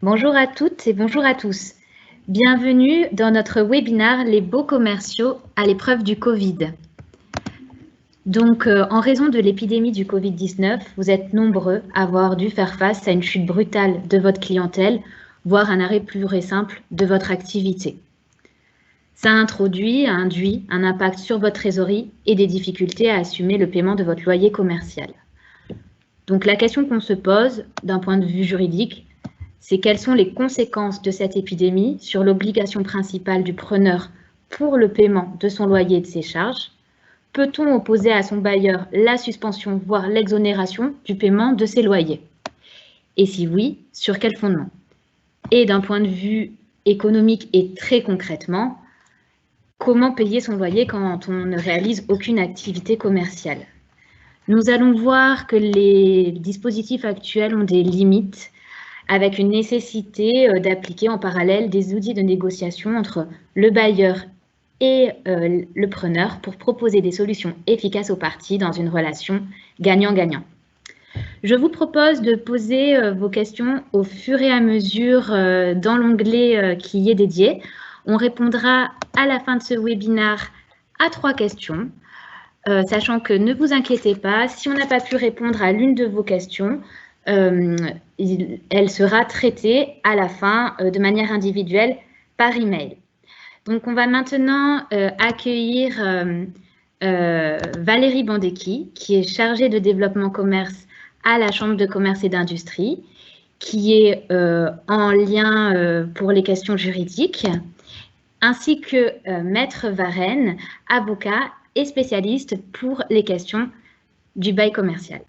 Bonjour à toutes et bonjour à tous. Bienvenue dans notre webinaire Les baux commerciaux à l'épreuve du Covid. Donc, en raison de l'épidémie du Covid-19, vous êtes nombreux à avoir dû faire face à une chute brutale de votre clientèle, voire un arrêt pur et simple de votre activité. Ça a induit un impact sur votre trésorerie et des difficultés à assumer le paiement de votre loyer commercial. Donc, la question qu'on se pose d'un point de vue juridique, c'est quelles sont les conséquences de cette épidémie sur l'obligation principale du preneur pour le paiement de son loyer et de ses charges? Peut-on opposer à son bailleur la suspension, voire l'exonération du paiement de ses loyers? Et si oui, sur quel fondement? Et d'un point de vue économique et très concrètement, comment payer son loyer quand on ne réalise aucune activité commerciale? Nous allons voir que les dispositifs actuels ont des limites, avec une nécessité d'appliquer en parallèle des outils de négociation entre le bailleur et le preneur pour proposer des solutions efficaces aux parties dans une relation gagnant-gagnant. Je vous propose de poser vos questions au fur et à mesure dans l'onglet qui y est dédié. On répondra à la fin de ce webinaire à 3 questions, sachant que ne vous inquiétez pas, si on n'a pas pu répondre à l'une de vos questions, elle sera traitée à la fin de manière individuelle par email. Donc, on va maintenant accueillir Valérie Bandecki, qui est chargée de développement commerce à la Chambre de commerce et d'industrie, qui est en lien pour les questions juridiques, ainsi que Maître Varenne, avocat et spécialiste pour les questions du bail commercial.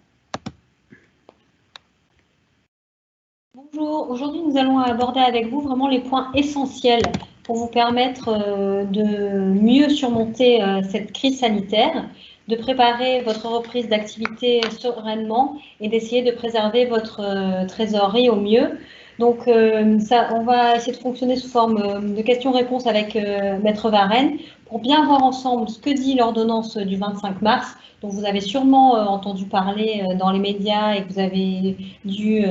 Bonjour, aujourd'hui nous allons aborder avec vous vraiment les points essentiels pour vous permettre de mieux surmonter cette crise sanitaire, de préparer votre reprise d'activité sereinement et d'essayer de préserver votre trésorerie au mieux. Donc on va essayer de fonctionner sous forme de questions-réponses avec Maître Varenne pour bien voir ensemble ce que dit l'ordonnance du 25 mars, dont vous avez sûrement entendu parler dans les médias et que vous avez dû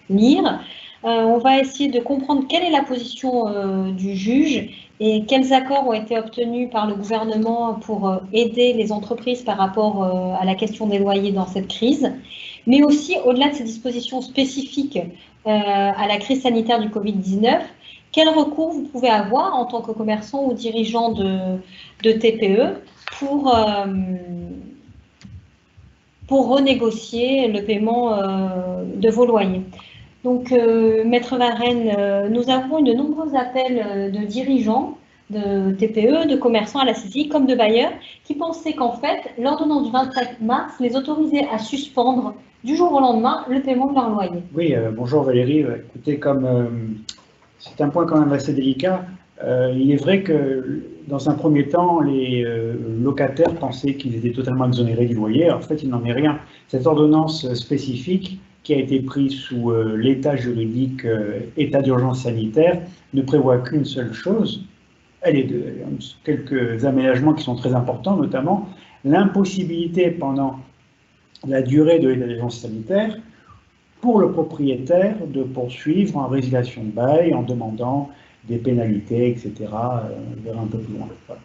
lire. On va essayer de comprendre quelle est la position du juge et quels accords ont été obtenus par le gouvernement pour aider les entreprises par rapport à la question des loyers dans cette crise, mais aussi au-delà de ces dispositions spécifiques à la crise sanitaire du Covid-19, quels recours vous pouvez avoir en tant que commerçant ou dirigeant de TPE pour renégocier le paiement de vos loyers. Donc, Maître Varenne, nous avons eu de nombreux appels de dirigeants de TPE, de commerçants à la CCI, comme de bailleurs, qui pensaient qu'en fait, l'ordonnance du 25 mars les autorisait à suspendre du jour au lendemain le paiement de leur loyer. Oui, bonjour Valérie. Écoutez, comme c'est un point quand même assez délicat, il est vrai que dans un premier temps, les locataires pensaient qu'ils étaient totalement exonérés du loyer. En fait, il n'en est rien. Cette ordonnance spécifique qui a été prise sous l'état juridique état d'urgence sanitaire ne prévoit qu'une seule chose. Elle est quelques aménagements qui sont très importants, notamment l'impossibilité pendant la durée de l'état d'urgence sanitaire pour le propriétaire de poursuivre en résiliation de bail en demandant des pénalités, etc. On verra un peu plus loin. Voilà.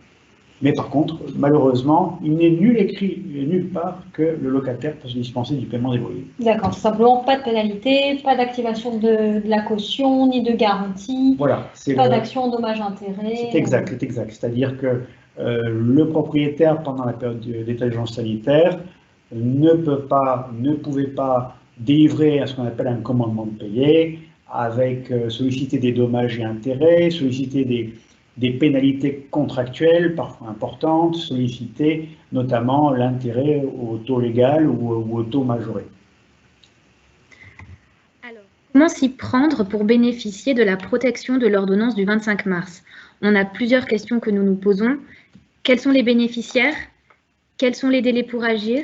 Mais par contre, malheureusement, il n'est nul écrit nulle part que le locataire peut se dispenser du paiement des loyers. D'accord, tout simplement pas de pénalité, pas d'activation de la caution, ni de garantie, voilà, pas d'action dommage-intérêt. C'est exact, c'est exact. C'est-à-dire que le propriétaire, pendant la période d'état d'urgence sanitaire, ne pouvait pas délivrer à ce qu'on appelle un commandement de payer, avec solliciter des dommages et intérêts, solliciter des pénalités contractuelles parfois importantes, solliciter notamment l'intérêt au taux légal ou au taux majoré. Alors, comment s'y prendre pour bénéficier de la protection de l'ordonnance du 25 mars? On a plusieurs questions que nous nous posons. Quels sont les bénéficiaires? Quels sont les délais pour agir?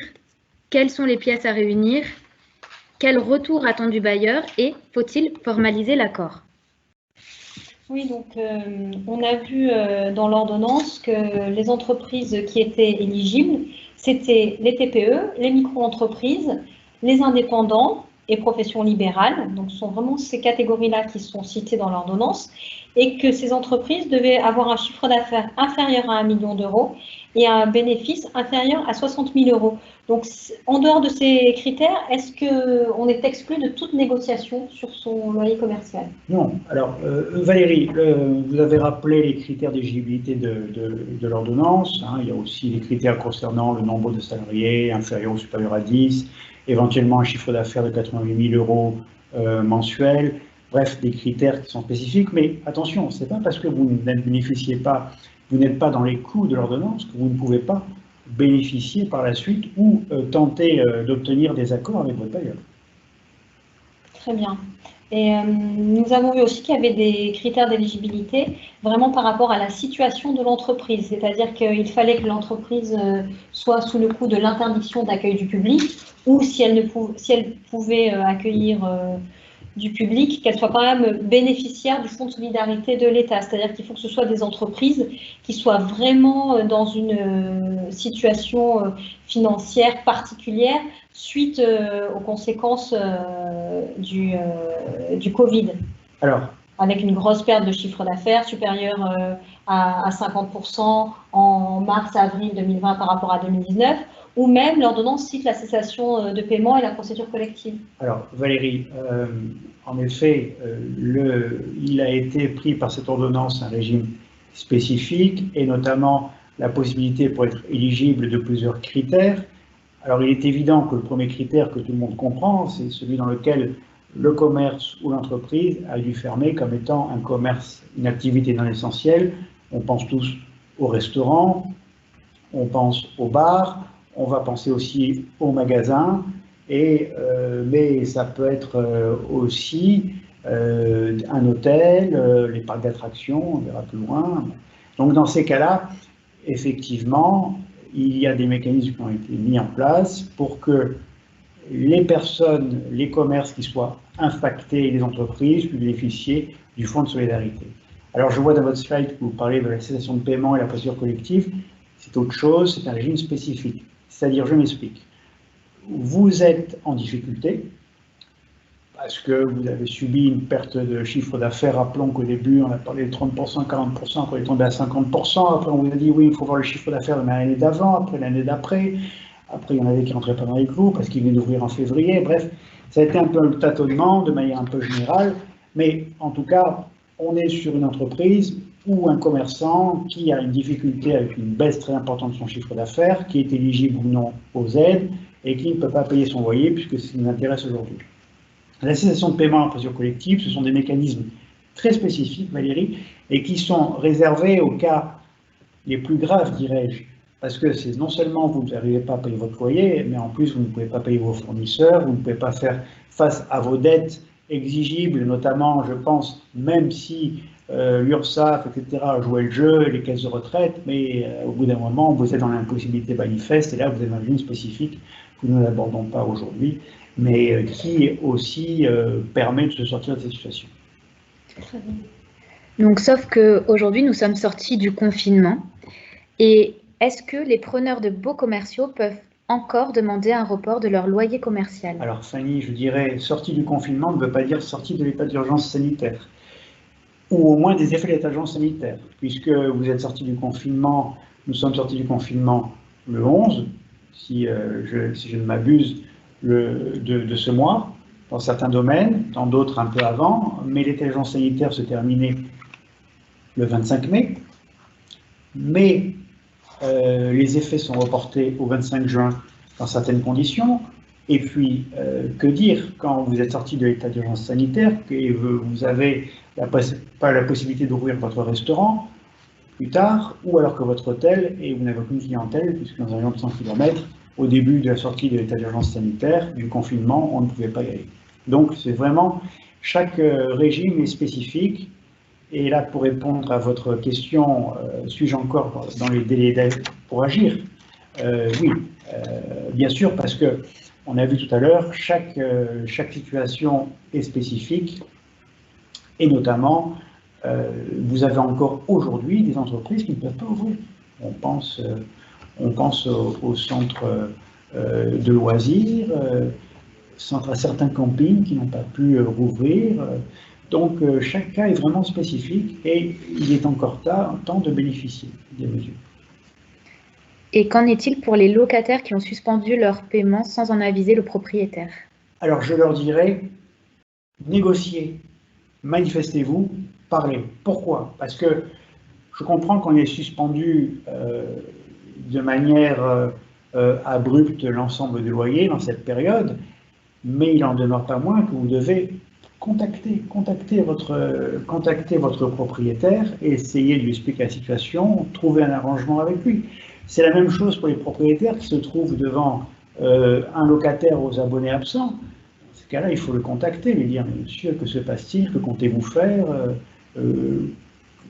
Quelles sont les pièces à réunir? Quel retour attend du bailleur et faut-il formaliser l'accord? Oui, donc on a vu dans l'ordonnance que les entreprises qui étaient éligibles, c'était les TPE, les micro-entreprises, les indépendants et professions libérales, donc ce sont vraiment ces catégories-là qui sont citées dans l'ordonnance, et que ces entreprises devaient avoir un chiffre d'affaires inférieur à 1 million d'euros et un bénéfice inférieur à 60 000 euros. Donc, en dehors de ces critères, est-ce qu'on est exclu de toute négociation sur son loyer commercial? Non. Alors, Valérie, vous avez rappelé les critères d'éligibilité de l'ordonnance. Hein. Il y a aussi les critères concernant le nombre de salariés inférieur ou supérieur à 10, éventuellement un chiffre d'affaires de 88 000 euros mensuels. Bref, des critères qui sont spécifiques. Mais attention, ce n'est pas parce que vous ne bénéficiez pas, vous n'êtes pas dans les coûts de l'ordonnance que vous ne pouvez pas bénéficier par la suite ou tenter d'obtenir des accords avec votre bailleur. Très bien. Et nous avons vu aussi qu'il y avait des critères d'éligibilité vraiment par rapport à la situation de l'entreprise, c'est-à-dire qu'il fallait que l'entreprise soit sous le coup de l'interdiction d'accueil du public, ou si elle pouvait accueillir du public, qu'elle soit quand même bénéficiaire du fonds de solidarité de l'État. C'est-à-dire qu'il faut que ce soit des entreprises qui soient vraiment dans une situation financière particulière suite aux conséquences du Covid. Alors, avec une grosse perte de chiffre d'affaires supérieure à 50% en mars-avril 2020 par rapport à 2019, ou même l'ordonnance cite la cessation de paiement et la procédure collective. Alors, Valérie, en effet, il a été pris par cette ordonnance un régime spécifique, et notamment la possibilité pour être éligible de plusieurs critères. Alors, il est évident que le premier critère que tout le monde comprend, c'est celui dans lequel le commerce ou l'entreprise a dû fermer comme étant un commerce, une activité non essentielle. On pense tous au restaurant, on pense au bar, on va penser aussi au magasin, mais ça peut être aussi un hôtel, les parcs d'attractions, on verra plus loin. Donc dans ces cas-là, effectivement, il y a des mécanismes qui ont été mis en place pour que les personnes, les commerces qui soient impactés et les entreprises puissent bénéficier du fonds de solidarité. Alors je vois dans votre slide que vous parlez de la cessation de paiement et la procédure collective. C'est autre chose, c'est un régime spécifique. C'est-à-dire, je m'explique, vous êtes en difficulté parce que vous avez subi une perte de chiffre d'affaires. Rappelons qu'au début, on a parlé de 30%, 40%, après on est tombé à 50%, après on vous a dit oui, il faut voir le chiffre d'affaires de l'année d'avant, après l'année d'après, après il y en avait qui rentraient pas avec vous parce qu'ils venaient d'ouvrir en février, bref, ça a été un peu le tâtonnement de manière un peu générale, mais en tout cas, on est sur une entreprise ou un commerçant qui a une difficulté avec une baisse très importante de son chiffre d'affaires, qui est éligible ou non aux aides, et qui ne peut pas payer son loyer, puisque ce qui nous intéresse aujourd'hui. La cessation de paiement en procédure collective, ce sont des mécanismes très spécifiques, Valérie, et qui sont réservés aux cas les plus graves, dirais-je, parce que c'est non seulement vous n'arrivez pas à payer votre loyer, mais en plus vous ne pouvez pas payer vos fournisseurs, vous ne pouvez pas faire face à vos dettes exigibles, notamment, je pense, même si l'URSSAF, etc., jouait le jeu, les caisses de retraite, mais au bout d'un moment, vous êtes dans l'impossibilité manifeste, et là, vous avez un régime spécifique que nous n'abordons pas aujourd'hui, mais qui aussi permet de se sortir de cette situation. Très bien. Donc, sauf qu'aujourd'hui, nous sommes sortis du confinement, et est-ce que les preneurs de baux commerciaux peuvent encore demander un report de leur loyer commercial? Alors Fanny, je dirais, sortie du confinement ne veut pas dire sortie de l'état d'urgence sanitaire, ou au moins des effets de l'état d'urgence sanitaire, puisque vous êtes sorti du confinement, nous sommes sortis du confinement le 11, si je ne m'abuse, de ce mois, dans certains domaines, dans d'autres un peu avant, mais l'état d'urgence sanitaire se terminait le 25 mai, mais les effets sont reportés au 25 juin dans certaines conditions. Et puis, que dire quand vous êtes sorti de l'état d'urgence sanitaire, que vous n'avez pas la possibilité d'ouvrir votre restaurant plus tard, ou alors que votre hôtel, et vous n'avez aucune clientèle, puisque dans un rayon de 100 km, au début de la sortie de l'état d'urgence sanitaire, du confinement, on ne pouvait pas y aller. Donc, c'est vraiment, chaque régime est spécifique. Et là, pour répondre à votre question, suis-je encore dans les délais pour agir? Oui, bien sûr, parce que on a vu tout à l'heure, chaque situation est spécifique, et notamment, vous avez encore aujourd'hui des entreprises qui ne peuvent pas ouvrir. On pense aux centres de loisirs, certains campings qui n'ont pas pu rouvrir. Donc chaque cas est vraiment spécifique et il est encore temps de bénéficier des mesures. Et qu'en est-il pour les locataires qui ont suspendu leur paiement sans en aviser le propriétaire? Alors je leur dirais, négociez, manifestez-vous, parlez. Pourquoi? Parce que je comprends qu'on ait suspendu de manière abrupte l'ensemble des loyers dans cette période, mais il n'en demeure pas moins que vous devez contacter votre propriétaire et essayer de lui expliquer la situation, trouver un arrangement avec lui. C'est la même chose pour les propriétaires qui se trouvent devant un locataire aux abonnés absents. Dans ce cas-là, il faut le contacter, lui dire « Monsieur, que se passe-t-il? Que comptez-vous faire ?»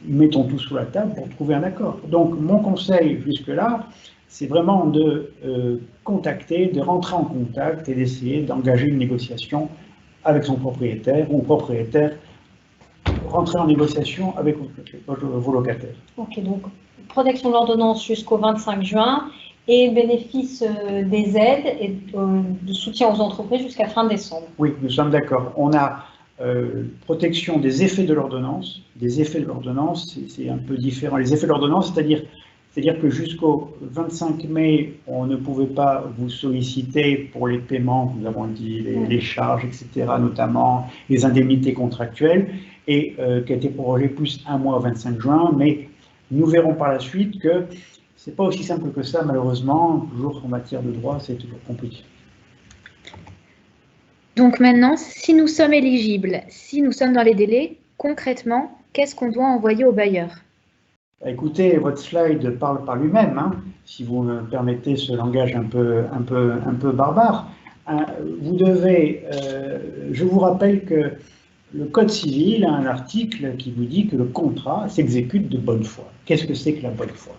Mettons tout sous la table pour trouver un accord. Donc, mon conseil jusque-là, c'est vraiment de contacter, de rentrer en contact et d'essayer d'engager une négociation avec son propriétaire ou propriétaire, rentrer en négociation avec vos locataires. Ok, donc protection de l'ordonnance jusqu'au 25 juin et bénéfice des aides et de soutien aux entreprises jusqu'à fin décembre. Oui, nous sommes d'accord. On a protection des effets de l'ordonnance. Des effets de l'ordonnance, c'est un peu différent. Les effets de l'ordonnance, c'est-à-dire que jusqu'au 25 mai, on ne pouvait pas vous solliciter pour les paiements, nous avons dit les charges, etc., notamment les indemnités contractuelles, et qui a été prorogé plus un mois au 25 juin, mais nous verrons par la suite que ce n'est pas aussi simple que ça, malheureusement, toujours en matière de droit, c'est toujours compliqué. Donc maintenant, si nous sommes éligibles, si nous sommes dans les délais, concrètement, qu'est-ce qu'on doit envoyer au bailleur? Écoutez, votre slide parle par lui-même, hein, si vous me permettez ce langage un peu barbare. Vous devez, je vous rappelle que le Code civil a un article qui vous dit que le contrat s'exécute de bonne foi. Qu'est-ce que c'est que la bonne foi?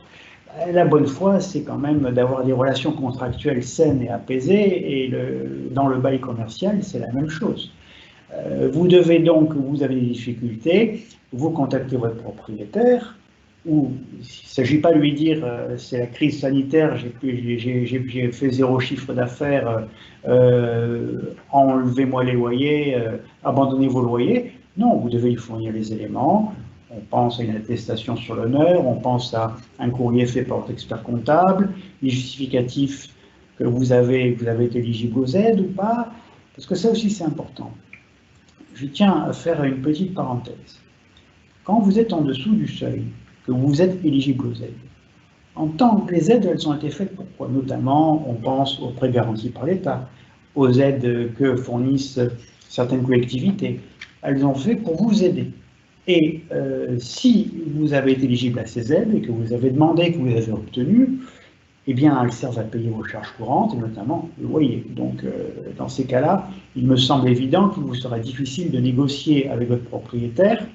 La bonne foi, c'est quand même d'avoir des relations contractuelles saines et apaisées, et dans le bail commercial, c'est la même chose. Vous devez donc, vous avez des difficultés, vous contactez votre propriétaire, ou il ne s'agit pas de lui dire c'est la crise sanitaire, j'ai fait 0 chiffre d'affaires, enlevez-moi les loyers, abandonnez vos loyers. Non, vous devez lui fournir les éléments. On pense à une attestation sur l'honneur, on pense à un courrier fait par votre expert comptable, les justificatifs que vous avez été éligible aux aides ou pas, parce que ça aussi c'est important. Je tiens à faire une petite parenthèse. Quand vous êtes en dessous du seuil, que vous êtes éligible aux aides. En tant que les aides, elles ont été faites pourquoi? Notamment, on pense aux prêts garantis par l'État, aux aides que fournissent certaines collectivités. Elles ont fait pour vous aider. Et si vous avez été éligible à ces aides et que vous avez demandé, que vous les avez obtenues, eh bien, elles servent à payer vos charges courantes, et notamment le loyer. Donc, dans ces cas-là, il me semble évident qu'il vous sera difficile de négocier avec votre propriétaire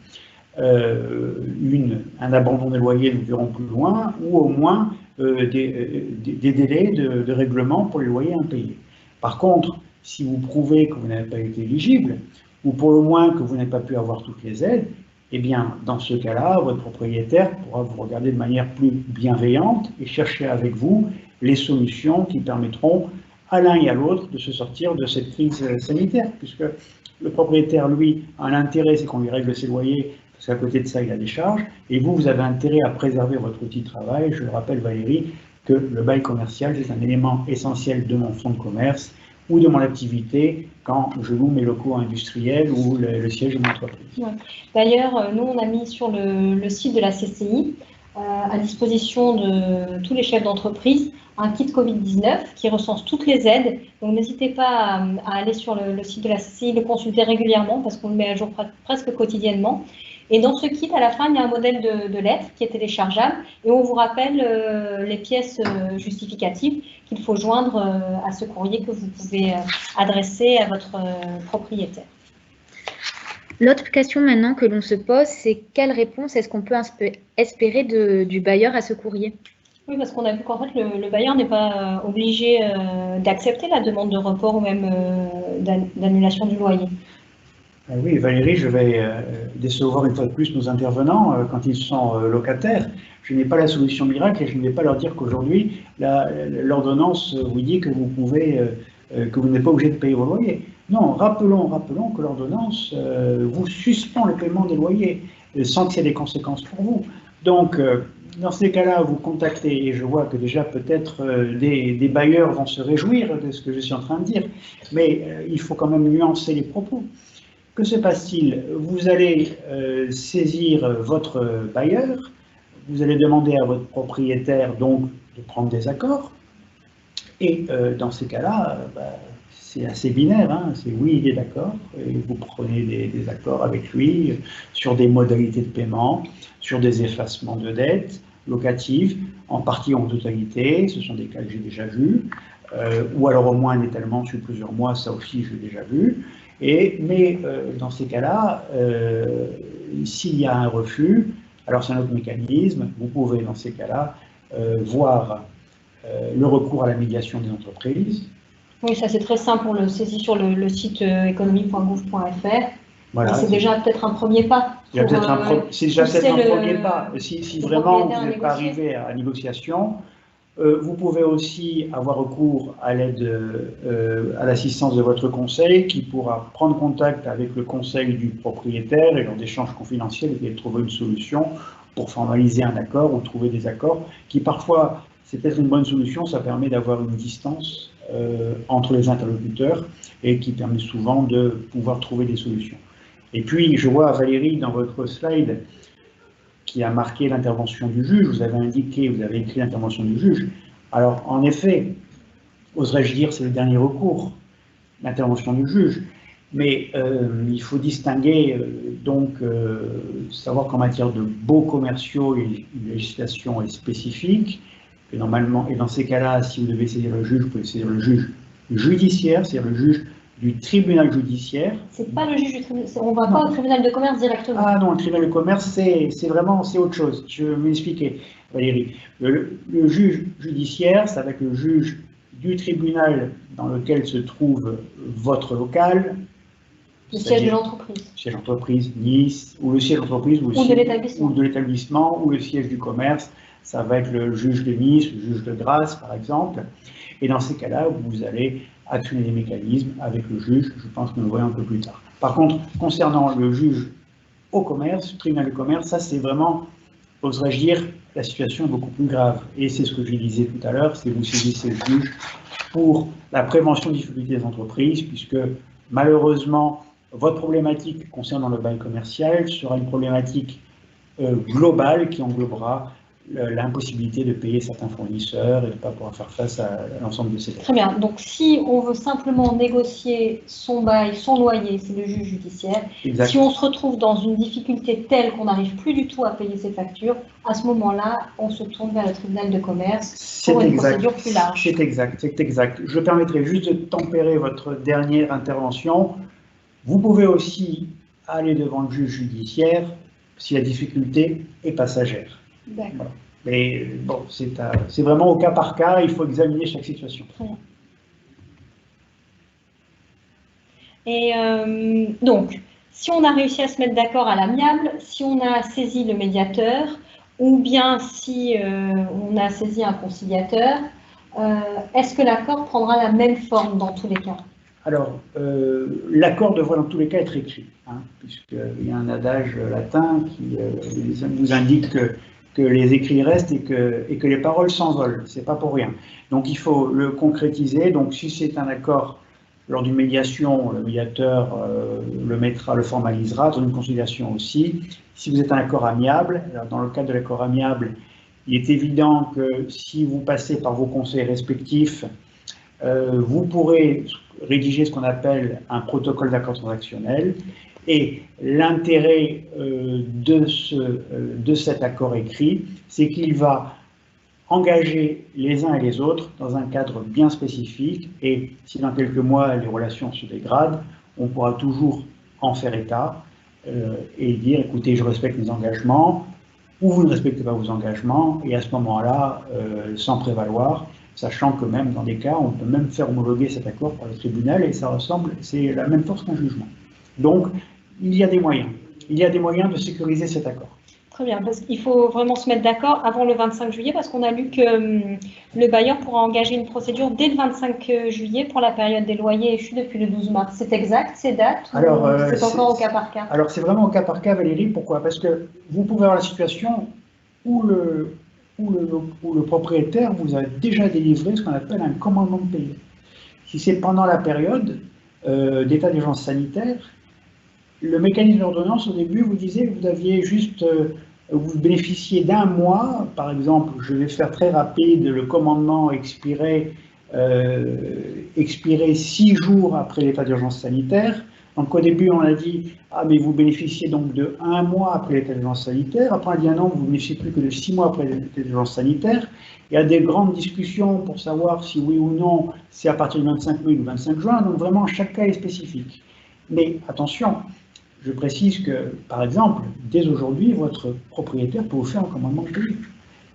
un abandon des loyers, nous verrons plus loin, ou au moins des délais de règlement pour les loyers impayés. Par contre, si vous prouvez que vous n'avez pas été éligible, ou pour le moins que vous n'avez pas pu avoir toutes les aides, eh bien, dans ce cas-là, votre propriétaire pourra vous regarder de manière plus bienveillante et chercher avec vous les solutions qui permettront à l'un et à l'autre de se sortir de cette crise sanitaire, puisque le propriétaire, lui, a un intérêt, c'est qu'on lui règle ses loyers, parce qu'à côté de ça, il a des charges, et vous avez intérêt à préserver votre outil de travail. Je le rappelle, Valérie, que le bail commercial, c'est un élément essentiel de mon fonds de commerce ou de mon activité quand je loue mes locaux industriels ou le siège de mon entreprise. Ouais. D'ailleurs, nous, on a mis sur le site de la CCI, à disposition de tous les chefs d'entreprise, un kit Covid-19 qui recense toutes les aides. Donc n'hésitez pas à aller sur le site de la CCI, le consulter régulièrement parce qu'on le met à jour presque quotidiennement. Et dans ce kit, à la fin, il y a un modèle de lettre qui est téléchargeable et on vous rappelle les pièces justificatives qu'il faut joindre à ce courrier que vous pouvez adresser à votre propriétaire. L'autre question maintenant que l'on se pose, c'est quelle réponse est-ce qu'on peut espérer du bailleur à ce courrier? Oui, parce qu'on a vu qu'en fait, le bailleur n'est pas obligé d'accepter la demande de report ou même d'annulation du loyer. Oui, Valérie, je vais décevoir une fois de plus nos intervenants quand ils sont locataires. Je n'ai pas la solution miracle et je ne vais pas leur dire qu'aujourd'hui, l'ordonnance vous dit que vous pouvez que vous n'êtes pas obligé de payer vos loyers. Non, rappelons que l'ordonnance vous suspend le paiement des loyers sans qu'il y ait des conséquences pour vous. Donc, dans ces cas-là, vous contactez, et je vois que déjà peut-être des bailleurs vont se réjouir de ce que je suis en train de dire, mais il faut quand même nuancer les propos. Que se passe-t-il? Vous allez saisir votre bailleur, vous allez demander à votre propriétaire donc de prendre des accords, et dans ces cas-là, c'est assez binaire, hein, c'est oui, il est d'accord, et vous prenez des accords avec lui sur des modalités de paiement, sur des effacements de dettes locatives, en partie ou en totalité, ce sont des cas que j'ai déjà vus, ou alors au moins un étalement sur plusieurs mois, ça aussi j'ai déjà vu, mais dans ces cas-là, s'il y a un refus, alors c'est un autre mécanisme, vous pouvez dans ces cas-là voir le recours à la médiation des entreprises. Oui, ça c'est très simple, on le saisit sur le site économie.gouv.fr. Voilà, c'est déjà peut-être un premier pas. C'est déjà peut-être un premier pas. Si vraiment vous n'êtes pas arrivé à la négociation, vous pouvez aussi avoir recours à l'aide, à l'assistance de votre conseil qui pourra prendre contact avec le conseil du propriétaire et lors d'échanges confidentiels et trouver une solution pour formaliser un accord ou trouver des accords qui parfois, c'est peut-être une bonne solution, ça permet d'avoir une distance entre les interlocuteurs et qui permet souvent de pouvoir trouver des solutions. Et puis, je vois Valérie dans votre slide qui a marqué l'intervention du juge, vous avez indiqué, vous avez écrit l'intervention du juge. Alors, en effet, oserais-je dire, c'est le dernier recours, l'intervention du juge. Mais il faut distinguer, savoir qu'en matière de baux commerciaux, une législation est spécifique. Et normalement, et dans ces cas-là, si vous devez saisir le juge, vous pouvez saisir le juge judiciaire, c'est-à-dire le juge du tribunal judiciaire. C'est pas le juge du tribunal, on ne va pas au tribunal de commerce directement. Ah non, le tribunal de commerce, c'est vraiment, c'est autre chose. Je vais m'expliquer, Valérie. Le juge judiciaire, ça va être le juge du tribunal dans lequel se trouve votre local. Le siège de l'entreprise. Siège d'entreprise, Nice, ou le siège d'entreprise, ou de l'établissement, ou le siège du commerce. Ça va être le juge de Nice, le juge de Grasse, par exemple. Et dans ces cas-là, vous allez actionner des mécanismes avec le juge. Je pense que nous le voyons un peu plus tard. Par contre, concernant le juge au commerce, le tribunal de commerce, ça c'est vraiment, oserais-je dire, la situation est beaucoup plus grave. Et c'est ce que je disais tout à l'heure, c'est vous saisissez le juge pour la prévention des difficultés des entreprises, puisque malheureusement, votre problématique concernant le bail commercial sera une problématique globale qui englobera l'impossibilité de payer certains fournisseurs et de ne pas pouvoir faire face à l'ensemble de ces dettes. Très bien. Donc, si on veut simplement négocier son bail, son loyer, c'est le juge judiciaire. Exactement. Si on se retrouve dans une difficulté telle qu'on n'arrive plus du tout à payer ses factures, à ce moment-là, on se tourne vers le tribunal de commerce pour une procédure plus large. C'est exact, c'est exact. Je permettrai juste de tempérer votre dernière intervention. Vous pouvez aussi aller devant le juge judiciaire si la difficulté est passagère. D'accord. Voilà. Mais bon, c'est vraiment au cas par cas, il faut examiner chaque situation. Très bien. Et donc, si on a réussi à se mettre d'accord à l'amiable, si on a saisi le médiateur, ou bien si on a saisi un conciliateur, est-ce que l'accord prendra la même forme dans tous les cas? Alors, l'accord devrait dans tous les cas être écrit, hein, puisqu'il y a un adage latin qui nous indique que les écrits restent et que les paroles s'envolent, c'est pas pour rien. Donc il faut le concrétiser, donc si c'est un accord lors d'une médiation, le médiateur le formalisera, dans une conciliation aussi. Si vous êtes un accord amiable, alors dans le cadre de l'accord amiable, il est évident que si vous passez par vos conseils respectifs, vous pourrez rédiger ce qu'on appelle un protocole d'accord transactionnel. Et l'intérêt de cet accord écrit, c'est qu'il va engager les uns et les autres dans un cadre bien spécifique. Et si dans quelques mois les relations se dégradent, on pourra toujours en faire état et dire, écoutez, je respecte mes engagements, ou vous ne respectez pas vos engagements, et à ce moment-là, sans prévaloir, sachant que même dans des cas, on peut même faire homologuer cet accord par le tribunal, et ça ressemble, c'est la même force qu'un jugement. Donc, il y a des moyens. Il y a des moyens de sécuriser cet accord. Très bien, parce qu'il faut vraiment se mettre d'accord avant le 25 juillet, parce qu'on a lu que le bailleur pourra engager une procédure dès le 25 juillet pour la période des loyers échus depuis le 12 mars. C'est exact, ces dates? Alors, c'est encore au cas par cas? Alors, c'est vraiment au cas par cas, Valérie. Pourquoi? Parce que vous pouvez avoir la situation où le propriétaire vous a déjà délivré ce qu'on appelle un commandement de payer. Si c'est pendant la période d'état d'urgence sanitaire, le mécanisme d'ordonnance, au début, vous disait que vous aviez juste, vous bénéficiez d'un mois, par exemple, je vais faire très rapide, le commandement expirait 6 jours après l'état d'urgence sanitaire. Donc au début, on a dit, ah mais vous bénéficiez donc de 1 mois après l'état d'urgence sanitaire. Après, on a dit, ah non, vous ne bénéficiez plus que de 6 mois après l'état d'urgence sanitaire. Il y a des grandes discussions pour savoir si oui ou non, c'est à partir du 25 mai ou du 25 juin. Donc vraiment, chaque cas est spécifique. Mais attention, je précise que, par exemple, dès aujourd'hui, votre propriétaire peut vous faire un commandement de payer.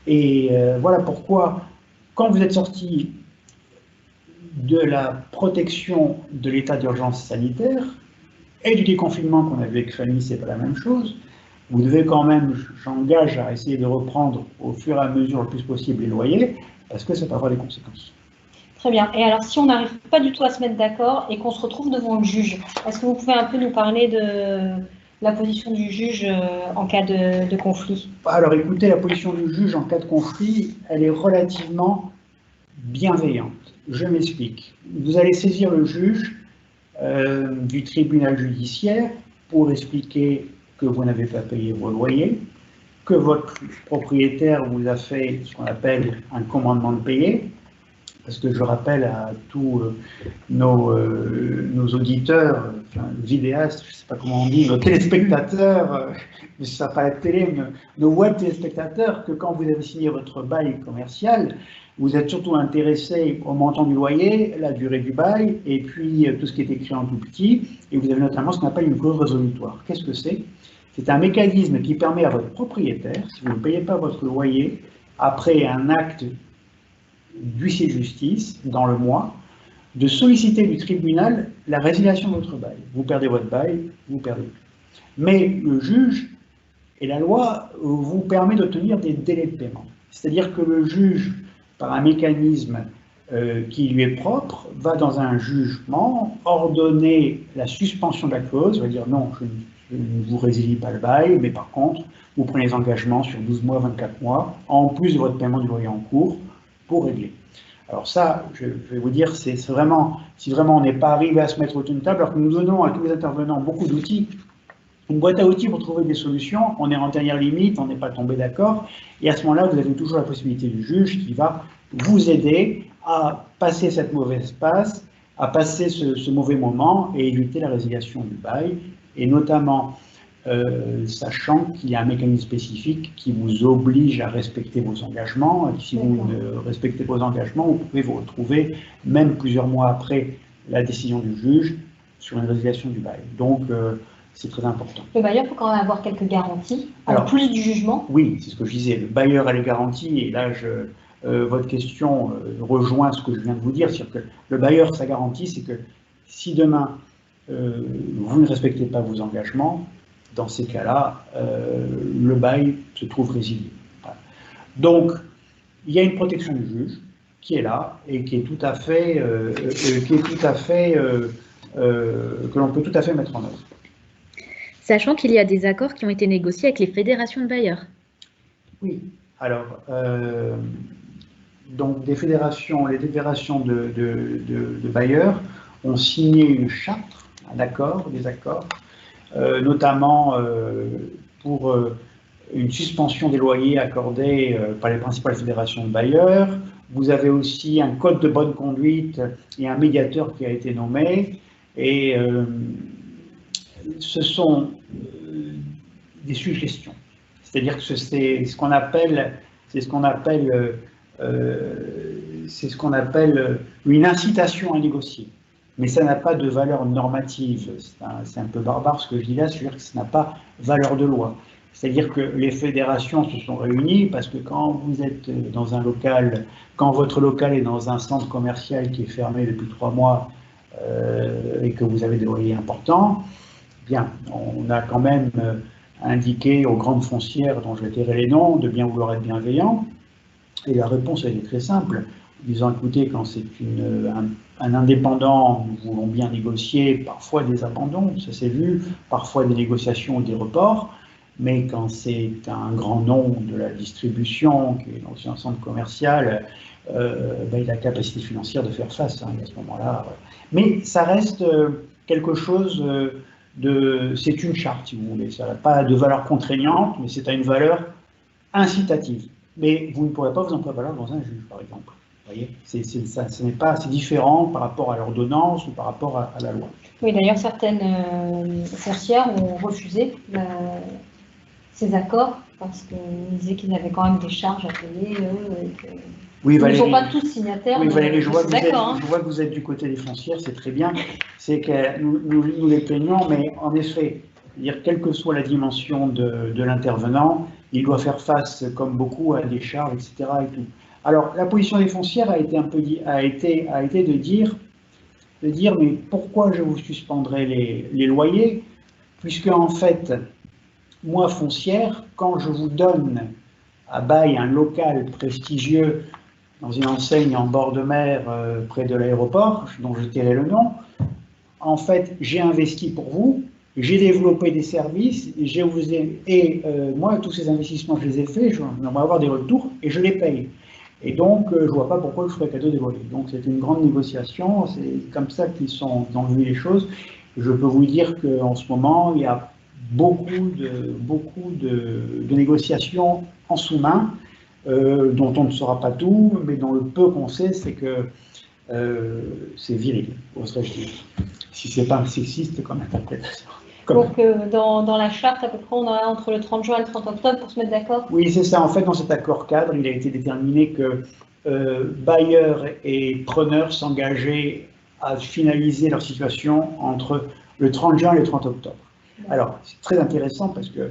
Et voilà pourquoi, quand vous êtes sorti de la protection de l'état d'urgence sanitaire et du déconfinement qu'on avait avec Fanny, c'est pas la même chose. Vous devez quand même, j'engage à essayer de reprendre au fur et à mesure le plus possible les loyers, parce que ça peut avoir des conséquences. Très bien. Et alors, si on n'arrive pas du tout à se mettre d'accord et qu'on se retrouve devant le juge, est-ce que vous pouvez un peu nous parler de la position du juge en cas de conflit? Alors écoutez, la position du juge en cas de conflit, elle est relativement bienveillante. Je m'explique. Vous allez saisir le juge du tribunal judiciaire pour expliquer que vous n'avez pas payé vos loyers, que votre propriétaire vous a fait ce qu'on appelle un commandement de payer, parce que je rappelle à tous nos auditeurs, enfin, vidéastes, je ne sais pas comment on dit, nos téléspectateurs, mais ce ne sera pas la télé, mais nos web téléspectateurs, que quand vous avez signé votre bail commercial, vous êtes surtout intéressé au montant du loyer, la durée du bail, et puis tout ce qui est écrit en tout petit, et vous avez notamment ce qu'on appelle une clause résolutoire. Qu'est-ce que c'est? C'est un mécanisme qui permet à votre propriétaire, si vous ne payez pas votre loyer, après un acte d'huissier de justice, dans le mois, de solliciter du tribunal la résiliation de votre bail. Vous perdez votre bail, vous perdez. Mais le juge et la loi vous permet d'obtenir des délais de paiement. C'est-à-dire que le juge, par un mécanisme qui lui est propre, va dans un jugement ordonner la suspension de la clause, va dire non, je ne vous résilie pas le bail, mais par contre, vous prenez les engagements sur 12 mois, 24 mois, en plus de votre paiement du loyer en cours, pour régler. Alors ça, je vais vous dire, c'est vraiment, si vraiment on n'est pas arrivé à se mettre autour d'une table, alors que nous donnons à tous les intervenants beaucoup d'outils, une boîte à outils pour trouver des solutions, on est en dernière limite, on n'est pas tombé d'accord, et à ce moment-là, vous avez toujours la possibilité du juge qui va vous aider à passer cette mauvaise passe, à passer ce mauvais moment et éviter la résiliation du bail, et notamment sachant qu'il y a un mécanisme spécifique qui vous oblige à respecter vos engagements. Si vous ne respectez vos engagements, vous pouvez vous retrouver, même plusieurs mois après la décision du juge, sur une résiliation du bail. Donc, c'est très important. Le bailleur peut quand même avoir quelques garanties, en plus du jugement? Oui, c'est ce que je disais. Le bailleur a les garanties, et là, votre question rejoint ce que je viens de vous dire. C'est-à-dire que le bailleur, sa garantie, c'est que si demain, vous ne respectez pas vos engagements, dans ces cas-là, le bail se trouve résilié. Voilà. Donc, il y a une protection du juge qui est là et qui est tout à fait, que l'on peut tout à fait mettre en œuvre. Sachant qu'il y a des accords qui ont été négociés avec les fédérations de bailleurs. Oui, alors, donc les fédérations de bailleurs ont signé une charte, un accord, des accords, notamment pour une suspension des loyers accordés par les principales fédérations de bailleurs. Vous avez aussi un code de bonne conduite et un médiateur qui a été nommé. Et ce sont des suggestions. C'est-à-dire que c'est ce qu'on appelle une incitation à négocier. Mais ça n'a pas de valeur normative. C'est un peu barbare ce que je dis là, c'est-à-dire que ça n'a pas valeur de loi. C'est-à-dire que les fédérations se sont réunies parce que quand vous êtes dans un local, quand votre local est dans un centre commercial qui est fermé depuis 3 mois et que vous avez des loyers importants, bien, on a quand même indiqué aux grandes foncières dont je vais tairai les noms de bien vouloir être bienveillants. Et la réponse, elle est très simple, en disant, écoutez, quand c'est un indépendant, nous voulons bien négocier, parfois des abandons, ça s'est vu, parfois des négociations ou des reports, mais quand c'est un grand nom de la distribution, qui est dans un centre commercial, il a la capacité financière de faire face à ce moment-là. Mais ça reste quelque chose c'est une charte, si vous voulez, ça n'a pas de valeur contraignante, mais c'est à une valeur incitative. Mais vous ne pourrez pas vous en prévaloir dans un juge, par exemple. Vous voyez, c'est différent par rapport à l'ordonnance ou par rapport à la loi. Oui, d'ailleurs, certaines foncières ont refusé ces accords parce qu'ils disaient qu'ils avaient quand même des charges à payer, eux, et que... Oui, Valérie, ils ne sont pas tous signataires. Oui, Valérie, je vois que vous êtes du côté des foncières, c'est très bien. C'est que nous les plaignons, mais en effet, quelle que soit la dimension de l'intervenant, il doit faire face, comme beaucoup, à des charges, etc. Et tout. Alors, la position des foncières a été de dire, mais pourquoi je vous suspendrai les loyers, puisque en fait, moi, foncière, quand je vous donne à bail un local prestigieux dans une enseigne en bord de mer près de l'aéroport, dont je tairai le nom, en fait, j'ai investi pour vous, j'ai développé des services, moi, tous ces investissements, je les ai faits, j'aimerais avoir des retours, et je les paye. Et donc, je ne vois pas pourquoi je ferais cadeau des loyers. Donc, c'est une grande négociation, c'est comme ça qu'ils ont vu les choses. Je peux vous dire qu'en ce moment, il y a beaucoup de négociations en sous-main, dont on ne saura pas tout, mais dont le peu qu'on sait, c'est que c'est viril, oserais-je dire. Si c'est pas sexiste comme interprétation. Donc, dans la charte, à peu près, on a entre le 30 juin et le 30 octobre pour se mettre d'accord? Oui, c'est ça. En fait, dans cet accord cadre, il a été déterminé que bailleurs et preneurs s'engageaient à finaliser leur situation entre le 30 juin et le 30 octobre. Alors, c'est très intéressant parce que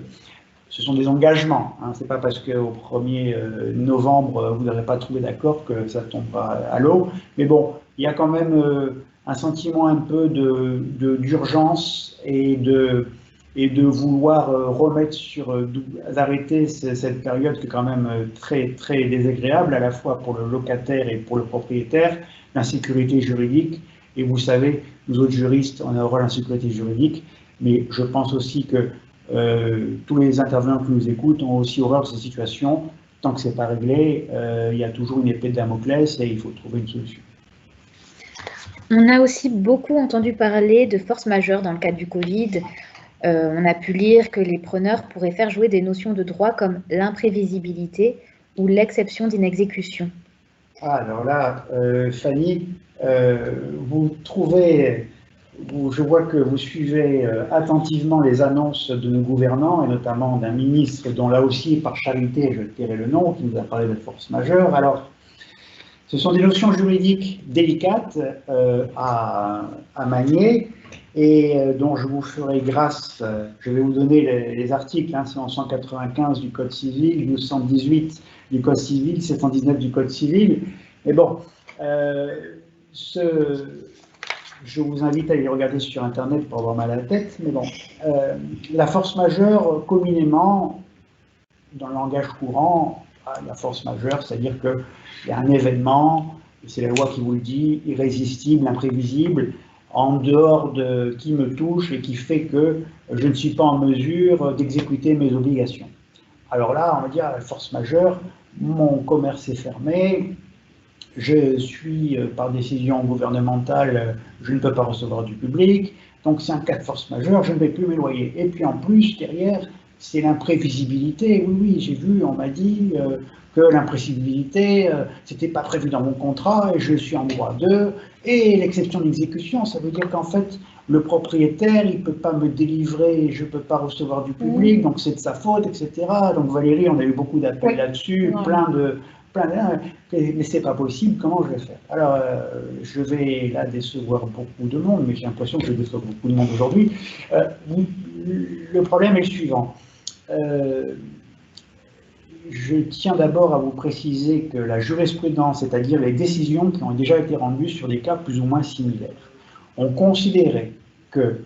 ce sont des engagements. Hein. Ce n'est pas parce qu'au 1er novembre, vous n'aurez pas trouvé d'accord que ça tombe pas à l'eau. Mais bon, il y a quand même un sentiment un peu d'urgence et de vouloir remettre d'arrêter cette période qui est quand même très, très désagréable, à la fois pour le locataire et pour le propriétaire, l'insécurité juridique. Et vous savez, nous autres juristes, on a horreur l'insécurité juridique, mais je pense aussi que tous les intervenants qui nous écoutent ont aussi horreur de cette situation. Tant que ce n'est pas réglé, il y a toujours une épée de Damoclès et il faut trouver une solution. On a aussi beaucoup entendu parler de force majeure dans le cadre du Covid. On a pu lire que les preneurs pourraient faire jouer des notions de droit comme l'imprévisibilité ou l'exception d'inexécution. Alors là, Fanny, vous trouvez... Je vois que vous suivez attentivement les annonces de nos gouvernants, et notamment d'un ministre dont là aussi, par charité, je tairai le nom, qui nous a parlé de force majeure. Alors, ce sont des notions juridiques délicates à manier, et dont je vous ferai grâce. Je vais vous donner les articles, hein, c'est en 195 du Code civil, 1218 du Code civil, 719 du Code civil. Mais bon, je vous invite à les regarder sur Internet pour avoir mal à la tête, mais bon, la force majeure, communément, dans le langage courant, la force majeure, c'est-à-dire qu'il y a un événement, c'est la loi qui vous le dit, irrésistible, imprévisible, en dehors de qui me touche et qui fait que je ne suis pas en mesure d'exécuter mes obligations. Alors là, on va dire, la force majeure, mon commerce est fermé, je suis, par décision gouvernementale, je ne peux pas recevoir du public, donc c'est un cas de force majeure, je ne vais plus mes loyers. Et puis en plus, derrière, c'est l'imprévisibilité. Oui, j'ai vu, on m'a dit que l'imprévisibilité, c'était pas prévu dans mon contrat et je suis en droit d'eux. Et l'exception d'exécution, ça veut dire qu'en fait, le propriétaire, il ne peut pas me délivrer, je ne peux pas recevoir du public, donc c'est de sa faute, etc. Donc Valérie, on a eu beaucoup d'appels là-dessus, mais c'est pas possible, comment je vais faire? Alors, je vais là décevoir beaucoup de monde, mais j'ai l'impression que je déçois beaucoup de monde aujourd'hui. Le problème est le suivant. Je tiens d'abord à vous préciser que la jurisprudence, c'est-à-dire les décisions qui ont déjà été rendues sur des cas plus ou moins similaires, ont considéré que,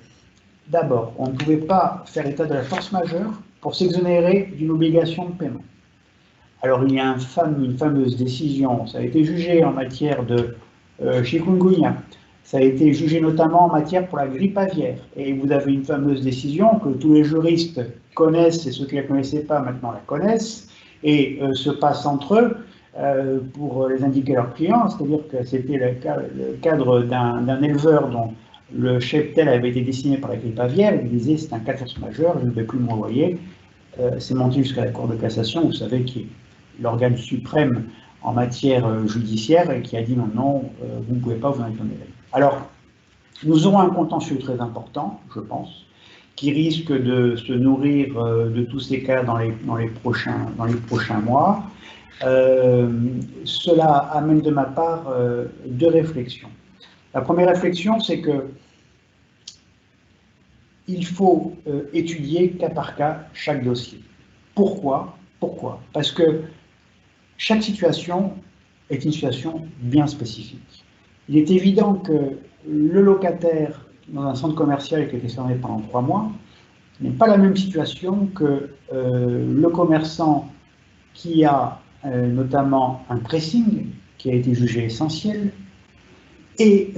d'abord, on ne pouvait pas faire état de la force majeure pour s'exonérer d'une obligation de paiement. Alors il y a une fameuse décision, ça a été jugé en matière de chikungunya, ça a été jugé notamment en matière pour la grippe aviaire, et vous avez une fameuse décision que tous les juristes connaissent, et ceux qui ne la connaissaient pas maintenant la connaissent, et se passent entre eux pour les indiquer à leurs clients, c'est-à-dire que c'était le cadre d'un éleveur dont le cheptel avait été dessiné par la grippe aviaire, il disait c'est un cas de force majeure, je ne vais plus me renvoyer, c'est monté jusqu'à la Cour de cassation, vous savez, qui est l'organe suprême en matière judiciaire, et qui a dit non, non, vous ne pouvez pas vous en exonérer. Alors, nous aurons un contentieux très important, je pense, qui risque de se nourrir de tous ces cas dans les prochains mois. Cela amène de ma part deux réflexions. La première réflexion, c'est que il faut étudier cas par cas chaque dossier. Pourquoi? Parce que chaque situation est une situation bien spécifique. Il est évident que le locataire dans un centre commercial qui a été fermé pendant 3 mois n'est pas la même situation que le commerçant qui a notamment un pressing qui a été jugé essentiel et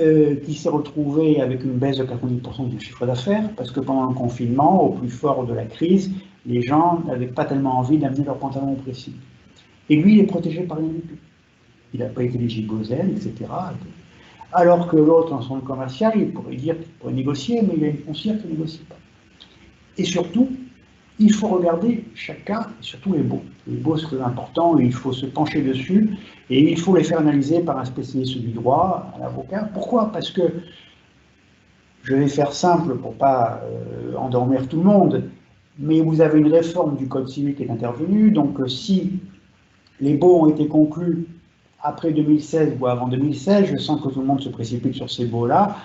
qui s'est retrouvé avec une baisse de 90% du chiffre d'affaires parce que pendant le confinement, au plus fort de la crise, les gens n'avaient pas tellement envie d'amener leurs pantalons au pressing. Et lui, il est protégé par rien du tout. Il n'a pas été éligible aux aides, etc. Alors que l'autre, en centre commercial, il pourrait dire qu'il pourrait négocier, mais il y a une foncière qui ne négocie pas. Et surtout, il faut regarder chaque cas, et surtout les baux. Les baux, c'est très important, et il faut se pencher dessus, et il faut les faire analyser par un spécialiste du droit, un avocat. Pourquoi? Parce que, je vais faire simple pour ne pas endormir tout le monde, mais vous avez une réforme du Code civil qui est intervenue, donc si les baux ont été conclus après 2016 ou avant 2016, je sens que tout le monde se précipite sur ces baux-là,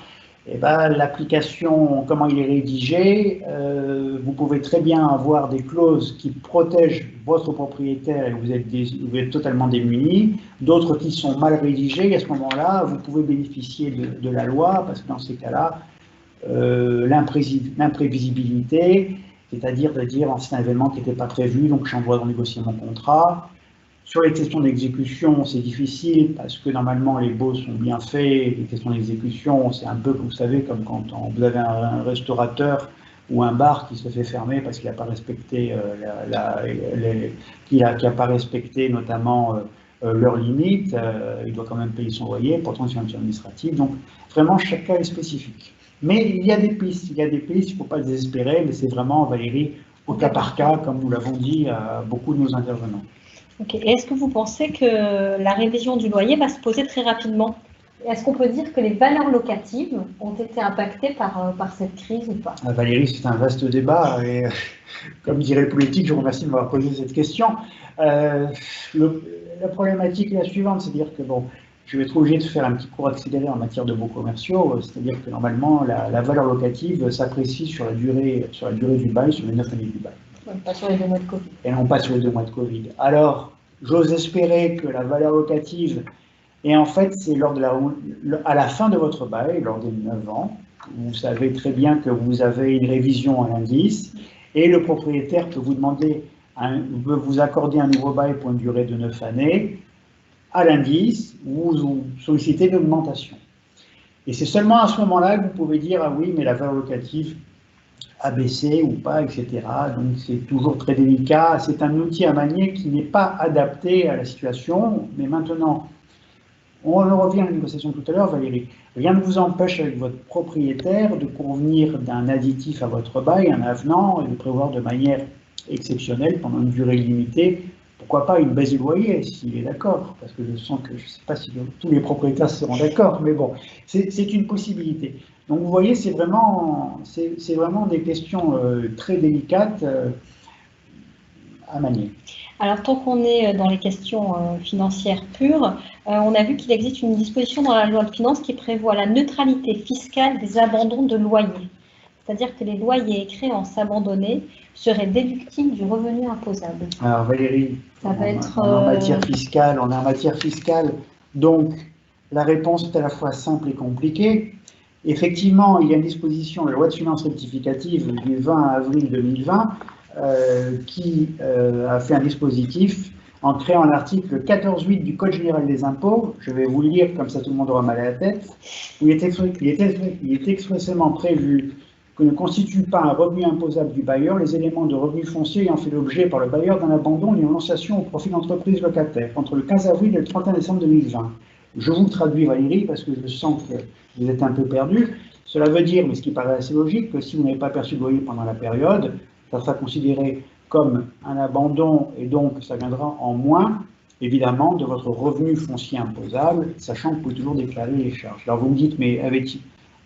et ben, l'application, comment il est rédigé, vous pouvez très bien avoir des clauses qui protègent votre propriétaire et vous êtes totalement démunis, d'autres qui sont mal rédigées, et à ce moment-là, vous pouvez bénéficier de la loi, parce que dans ces cas-là, l'imprévisibilité, c'est-à-dire de dire c'est un événement qui n'était pas prévu, donc j'ai un droit de négocier mon contrat. Sur les questions d'exécution, c'est difficile parce que normalement les baux sont bien faits. Les questions d'exécution, c'est un peu, vous savez, comme quand vous avez un restaurateur ou un bar qui se fait fermer parce qu'il n'a pas respecté pas respecté notamment leurs limites. Il doit quand même payer son loyer, pourtant c'est un monsieur administratif. Donc vraiment chaque cas est spécifique. Mais il y a des pistes, il ne faut pas désespérer, mais c'est vraiment, Valérie, au cas par cas, comme nous l'avons dit à beaucoup de nos intervenants. Ok. Et est-ce que vous pensez que la révision du loyer va se poser très rapidement? Est-ce qu'on peut dire que les valeurs locatives ont été impactées par cette crise ou pas? Valérie, c'est un vaste débat et comme dirait le politique, je vous remercie de m'avoir posé cette question. La problématique est la suivante, c'est-à-dire que bon, je vais être obligé de faire un petit cours accéléré en matière de baux commerciaux, c'est-à-dire que normalement la valeur locative s'apprécie sur la durée du bail, sur les 9 années du bail. Pas sur les 2 mois de Covid. Et non pas sur les 2 mois de Covid. Alors, j'ose espérer que la valeur locative, et en fait, c'est à la fin de votre bail, lors des 9 ans, vous savez très bien que vous avez une révision à l'indice, et le propriétaire peut vous accorder un nouveau bail pour une durée de 9 années, à l'indice, vous sollicitez une augmentation. Et c'est seulement à ce moment-là que vous pouvez dire, ah oui, mais la valeur locative a baissé ou pas, etc. Donc c'est toujours très délicat. C'est un outil à manier qui n'est pas adapté à la situation. Mais maintenant, on revient à la négociation tout à l'heure, Valérie. Rien ne vous empêche avec votre propriétaire de convenir d'un additif à votre bail, un avenant, et de prévoir de manière exceptionnelle, pendant une durée limitée, pourquoi pas une baisse du loyer, s'il est d'accord, parce que je sens que je ne sais pas si tous les propriétaires seront d'accord, mais bon, c'est une possibilité. Donc vous voyez, c'est vraiment des questions très délicates à manier. Alors tant qu'on est dans les questions financières pures, on a vu qu'il existe une disposition dans la loi de finances qui prévoit la neutralité fiscale des abandons de loyers. C'est-à-dire que les loyers et créances abandonnés seraient déductibles du revenu imposable. Alors Valérie, ça va être en matière fiscale, on est en matière fiscale, donc la réponse est à la fois simple et compliquée. Effectivement, il y a une disposition de la loi de finances rectificative du 20 avril 2020 qui a fait un dispositif en créant l'article 14.8 du Code général des impôts. Je vais vous le lire, comme ça tout le monde aura mal à la tête. Où il est expressément prévu que ne constitue pas un revenu imposable du bailleur les éléments de revenus fonciers ayant fait l'objet par le bailleur d'un abandon ou d'une renonciation au profit d'entreprises locataires entre le 15 avril et le 31 décembre 2020. Je vous traduis, Valérie, parce que je sens que vous êtes un peu perdu. Cela veut dire, mais ce qui paraît assez logique, que si vous n'avez pas perçu de loyer pendant la période, ça sera considéré comme un abandon et donc ça viendra en moins, évidemment, de votre revenu foncier imposable, sachant que vous pouvez toujours déclarer les charges. Alors vous me dites, mais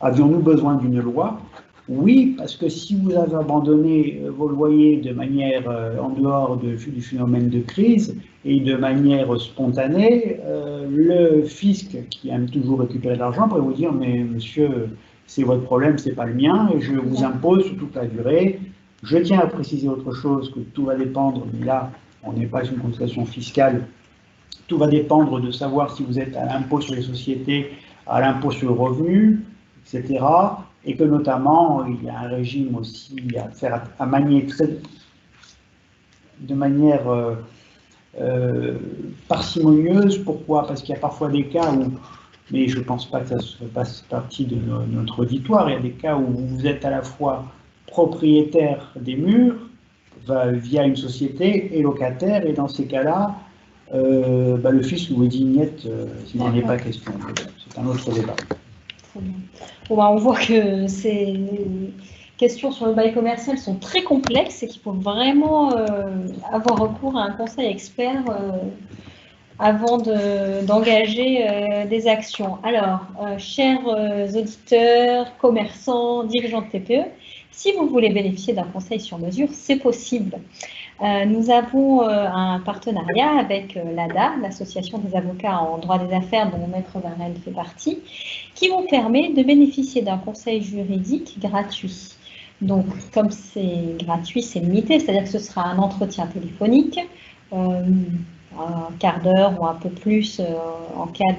avions-nous besoin d'une loi? Oui, parce que si vous avez abandonné vos loyers de manière en dehors du phénomène de crise et de manière spontanée, le fisc, qui aime toujours récupérer de l'argent, pourrait vous dire, mais monsieur, c'est votre problème, c'est pas le mien, et je vous impose sur toute la durée. Je tiens à préciser autre chose, que tout va dépendre, mais là, on n'est pas sur une contestation fiscale, tout va dépendre de savoir si vous êtes à l'impôt sur les sociétés, à l'impôt sur le revenu, etc. Et que notamment, il y a un régime aussi à faire, à manier de manière parcimonieuse. Pourquoi? Parce qu'il y a parfois des cas où, mais je ne pense pas que ça fasse partie de notre auditoire, il y a des cas où vous êtes à la fois propriétaire des murs via une société et locataire, et dans ces cas-là, le fisc vous dit niette s'il n'en est pas question. C'est un autre débat. Très bien. Bon, on voit que ces questions sur le bail commercial sont très complexes et qu'il faut vraiment avoir recours à un conseil expert avant d'engager des actions. Alors, chers auditeurs, commerçants, dirigeants de TPE, si vous voulez bénéficier d'un conseil sur mesure, c'est possible. Nous avons un partenariat avec l'ADA, l'Association des avocats en droit des affaires dont Maître Varenne fait partie, qui vous permet de bénéficier d'un conseil juridique gratuit. Donc, comme c'est gratuit, c'est limité, c'est-à-dire que ce sera un entretien téléphonique, un quart d'heure ou un peu plus en cas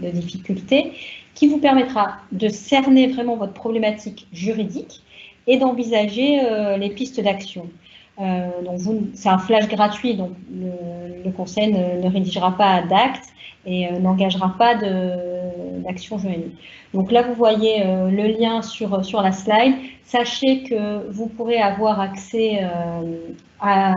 de difficulté, qui vous permettra de cerner vraiment votre problématique juridique et d'envisager les pistes d'action. C'est un flash gratuit, donc le conseil ne rédigera pas d'acte et n'engagera pas d'action juridique. Donc là, vous voyez le lien sur la slide. Sachez que vous pourrez avoir accès à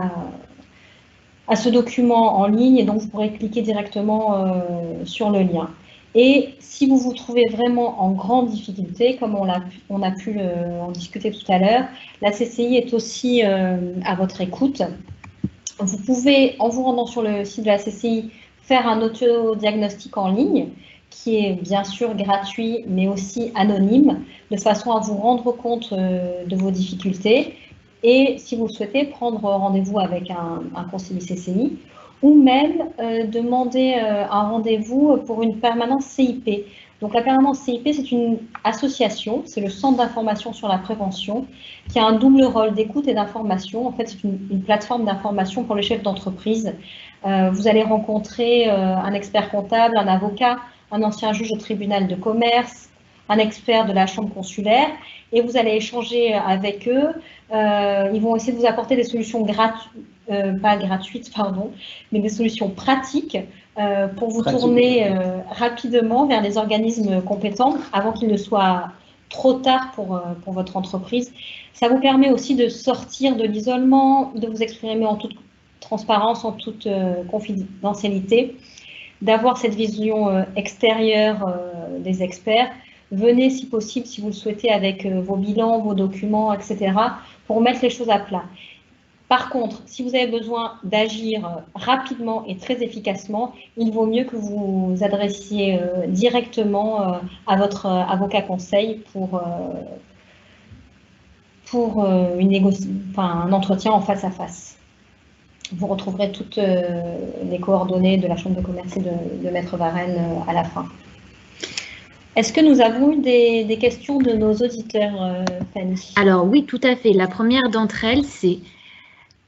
ce document en ligne et donc vous pourrez cliquer directement sur le lien. Et si vous vous trouvez vraiment en grande difficulté, comme on a pu en discuter tout à l'heure, la CCI est aussi à votre écoute. Vous pouvez, en vous rendant sur le site de la CCI, faire un autodiagnostic en ligne qui est bien sûr gratuit, mais aussi anonyme, de façon à vous rendre compte de vos difficultés. Et si vous le souhaitez, prendre rendez-vous avec un conseiller CCI ou même demander un rendez-vous pour une permanence CIP. Donc la permanence CIP, c'est une association, c'est le Centre d'information sur la prévention, qui a un double rôle d'écoute et d'information. En fait, c'est une plateforme d'information pour les chefs d'entreprise. Vous allez rencontrer un expert comptable, un avocat, un ancien juge au tribunal de commerce, un expert de la chambre consulaire, et vous allez échanger avec eux. Ils vont essayer de vous apporter des solutions pas gratuites, pardon, mais des solutions pratiques pour vous tourner rapidement vers les organismes compétents avant qu'il ne soit trop tard pour votre entreprise. Ça vous permet aussi de sortir de l'isolement, de vous exprimer en toute transparence, en toute confidentialité, d'avoir cette vision extérieure des experts. Venez si possible, si vous le souhaitez, avec vos bilans, vos documents, etc., pour mettre les choses à plat. Par contre, si vous avez besoin d'agir rapidement et très efficacement, il vaut mieux que vous vous adressiez directement à votre avocat conseil pour un entretien en face à face. Vous retrouverez toutes les coordonnées de la Chambre de commerce et de Maître Varenne à la fin. Est-ce que nous avons eu des questions de nos auditeurs, Fanny? Alors oui, tout à fait. La première d'entre elles, c'est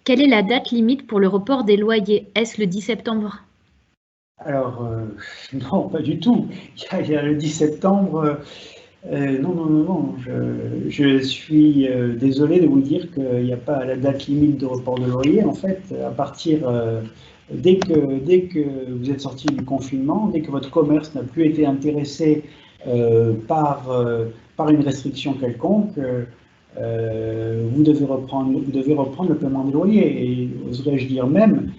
quelle est la date limite pour le report des loyers? Est-ce le 10 septembre? Alors, non, pas du tout. Il y a le 10 septembre, Non, non, non, non. Je suis désolé de vous dire qu'il n'y a pas la date limite de report de loyer. En fait, à partir, dès que vous êtes sorti du confinement, dès que votre commerce n'a plus été intéressé par une restriction quelconque, vous devez reprendre le paiement des loyers. Et oserais-je dire même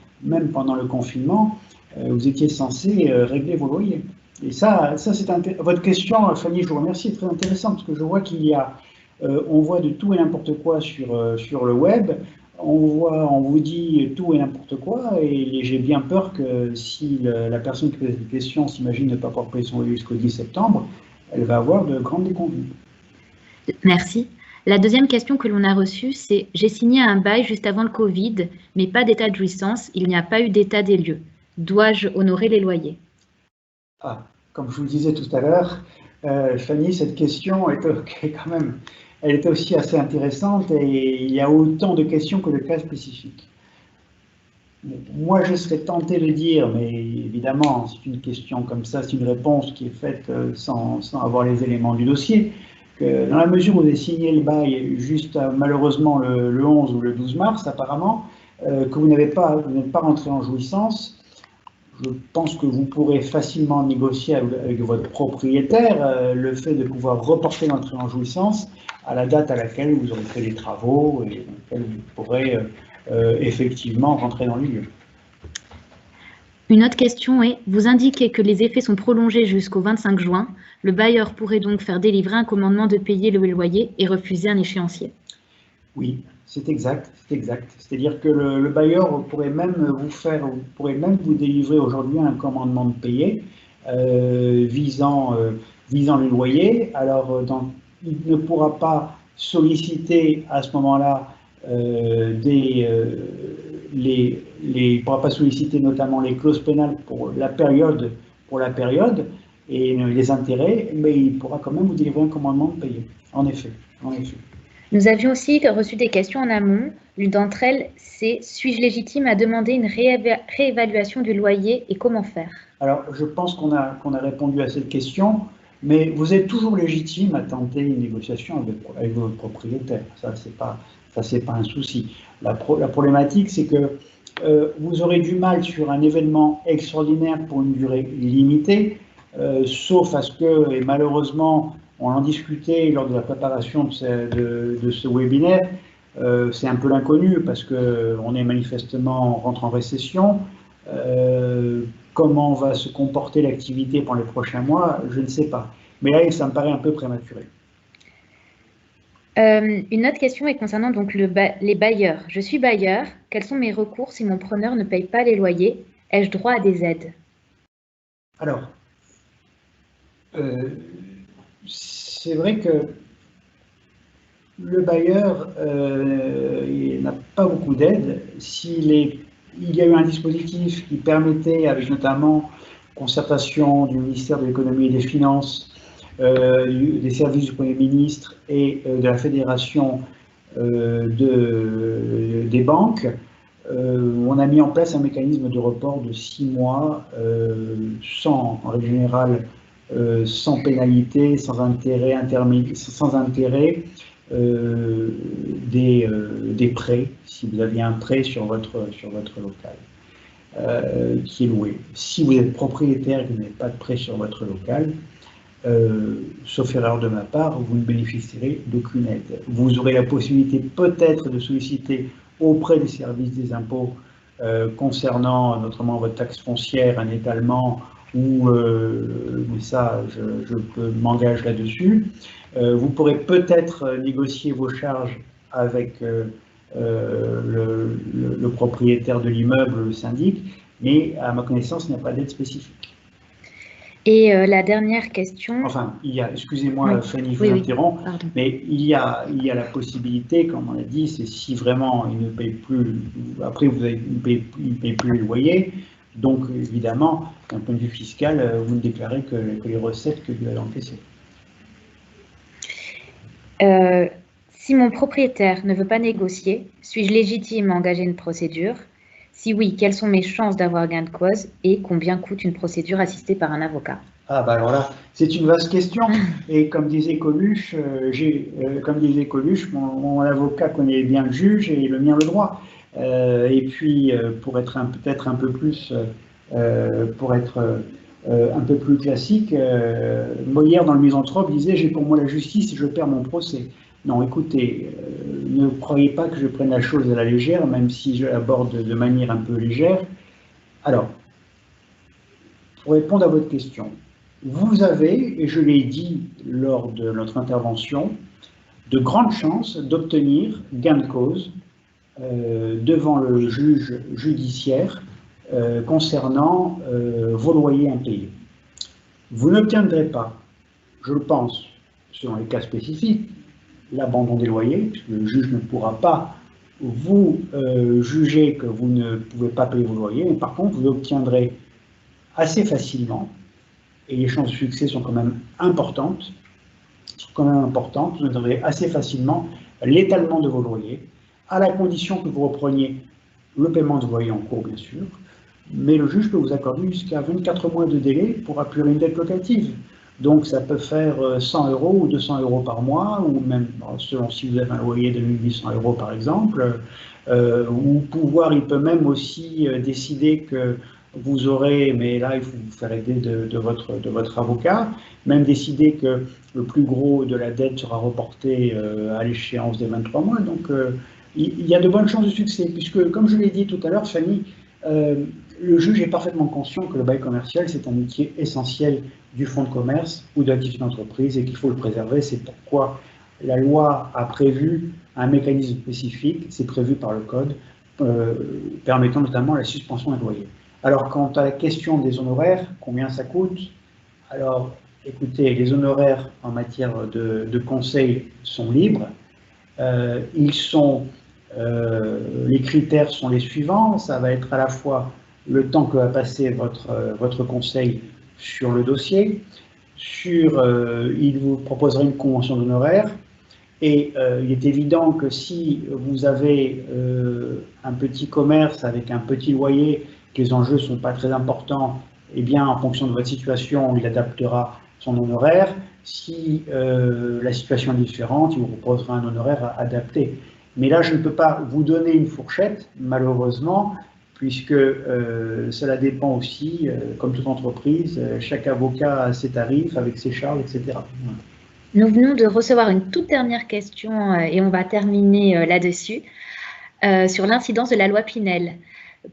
pendant le confinement, vous étiez censé régler vos loyers. Et ça c'est votre question, Fanny, je vous remercie, est très intéressante parce que je vois qu'il y a, on voit de tout et n'importe quoi sur le web. On vous dit tout et n'importe quoi, et j'ai bien peur que si la personne qui pose cette question s'imagine ne pas pouvoir payer son loyer jusqu'au 10 septembre, elle va avoir de grandes déconvenues. Merci. La deuxième question que l'on a reçue, c'est « J'ai signé un bail juste avant le Covid, mais pas d'état de jouissance, il n'y a pas eu d'état des lieux. Dois-je honorer les loyers ?» Comme je vous le disais tout à l'heure, Fanny, cette question est quand même, elle est aussi assez intéressante et il y a autant de questions que de cas spécifiques. Moi, je serais tenté de dire, mais évidemment, c'est une question comme ça, c'est une réponse qui est faite sans avoir les éléments du dossier, que dans la mesure où vous avez signé le bail juste malheureusement le 11 ou le 12 mars, apparemment, que vous n'êtes pas rentré en jouissance, je pense que vous pourrez facilement négocier avec votre propriétaire le fait de pouvoir reporter l'entrée en jouissance à la date à laquelle vous aurez fait les travaux et à laquelle vous pourrez effectivement rentrer dans le lieu. Une autre question est, vous indiquez que les effets sont prolongés jusqu'au 25 juin. Le bailleur pourrait donc faire délivrer un commandement de payer le loyer et refuser un échéancier. Oui, c'est exact, c'est exact. C'est-à-dire que le bailleur pourrait même vous délivrer aujourd'hui un commandement de payer visant le loyer. Alors, il ne pourra pas solliciter à ce moment-là il pourra pas solliciter notamment les clauses pénales pour la période et les intérêts, mais il pourra quand même vous délivrer un commandement de payer. En effet, en effet. Nous avions aussi reçu des questions en amont. L'une d'entre elles, c'est « Suis-je légitime à demander une réévaluation du loyer et comment faire ?» Alors, je pense qu'on a répondu à cette question, mais vous êtes toujours légitime à tenter une négociation avec votre propriétaire. Ça, c'est pas un souci. La problématique, c'est que vous aurez du mal sur un événement extraordinaire pour une durée limitée, sauf à ce que, et malheureusement, on en discutait lors de la préparation de ce webinaire, c'est un peu l'inconnu parce qu'on est manifestement rentre en récession. Comment va se comporter l'activité pendant les prochains mois, je ne sais pas. Mais là, ça me paraît un peu prématuré. Une autre question est concernant donc les bailleurs. Je suis bailleur. Quels sont mes recours si mon preneur ne paye pas les loyers? Ai-je droit à des aides? Alors, c'est vrai que le bailleur n'a pas beaucoup d'aides. Il y a eu un dispositif qui permettait, avec notamment concertation du ministère de l'économie et des finances, des services du Premier ministre et de la Fédération des banques, on a mis en place un mécanisme de report de 6 mois en règle générale, sans pénalité, sans intérêt, des prêts, si vous aviez un prêt sur votre local qui est loué. Si vous êtes propriétaire et que vous n'avez pas de prêt sur votre local, sauf erreur de ma part, vous ne bénéficierez d'aucune aide. Vous aurez la possibilité peut-être de solliciter auprès des services des impôts concernant notamment votre taxe foncière, un étalement ou mais ça, je m'engage là-dessus. Vous pourrez peut-être négocier vos charges avec le propriétaire de l'immeuble, le syndic, mais à ma connaissance, il n'y a pas d'aide spécifique. Et la dernière question... Enfin, excusez-moi Fanny, je vous interromps, mais il y a la possibilité, comme on a dit, c'est si vraiment il ne paye plus, après il ne paye plus les loyers, donc évidemment, d'un point de vue fiscal, vous ne déclarez que les recettes que vous avez encaissées. Si mon propriétaire ne veut pas négocier, suis-je légitime à engager une procédure? Si oui, quelles sont mes chances d'avoir gain de cause et combien coûte une procédure assistée par un avocat? Ah bah alors là, c'est une vaste question. Et comme disait Coluche, mon avocat connaît bien le juge et le mien le droit. Et puis, pour être peut-être un peu plus, un peu plus classique, Molière dans le Misanthrope disait: j'ai pour moi la justice et je perds mon procès. Non, écoutez, ne croyez pas que je prenne la chose à la légère, même si je l'aborde de manière un peu légère. Alors, pour répondre à votre question, vous avez, et je l'ai dit lors de notre intervention, de grandes chances d'obtenir gain de cause devant le juge judiciaire concernant vos loyers impayés. Vous n'obtiendrez pas, je le pense, selon les cas spécifiques, l'abandon des loyers, puisque le juge ne pourra pas vous juger que vous ne pouvez pas payer vos loyers, mais par contre, vous obtiendrez assez facilement, et les chances de succès sont quand même importantes, vous obtiendrez assez facilement l'étalement de vos loyers, à la condition que vous repreniez le paiement de loyer en cours, bien sûr, mais le juge peut vous accorder jusqu'à 24 mois de délai pour apurer une dette locative. Donc ça peut faire 100 € ou 200 € par mois, ou même selon si vous avez un loyer de 1800 € par exemple, ou il peut même aussi décider que vous aurez, mais là il faut vous faire aider de votre avocat, même décider que le plus gros de la dette sera reporté à l'échéance des 23 mois. Donc il y a de bonnes chances de succès, puisque comme je l'ai dit tout à l'heure, Fanny, le juge est parfaitement conscient que le bail commercial, c'est un métier essentiel du fonds de commerce ou de l'activité d'entreprise et qu'il faut le préserver. C'est pourquoi la loi a prévu un mécanisme spécifique, c'est prévu par le code, permettant notamment la suspension des loyers. Alors, quant à la question des honoraires, combien ça coûte? Alors, écoutez, les honoraires en matière de conseil sont libres. Les critères sont les suivants. Ça va être à la fois le temps que va passer votre conseil sur le dossier, il vous proposera une convention d'honoraires, et il est évident que si vous avez un petit commerce avec un petit loyer, que les enjeux ne sont pas très importants, eh bien, en fonction de votre situation, il adaptera son honoraire. Si la situation est différente, il vous proposera un honoraire adapté. Mais là, je ne peux pas vous donner une fourchette, malheureusement, puisque cela dépend aussi, comme toute entreprise, chaque avocat a ses tarifs avec ses charges, etc. Nous venons de recevoir une toute dernière question et on va terminer là-dessus, sur l'incidence de la loi Pinel.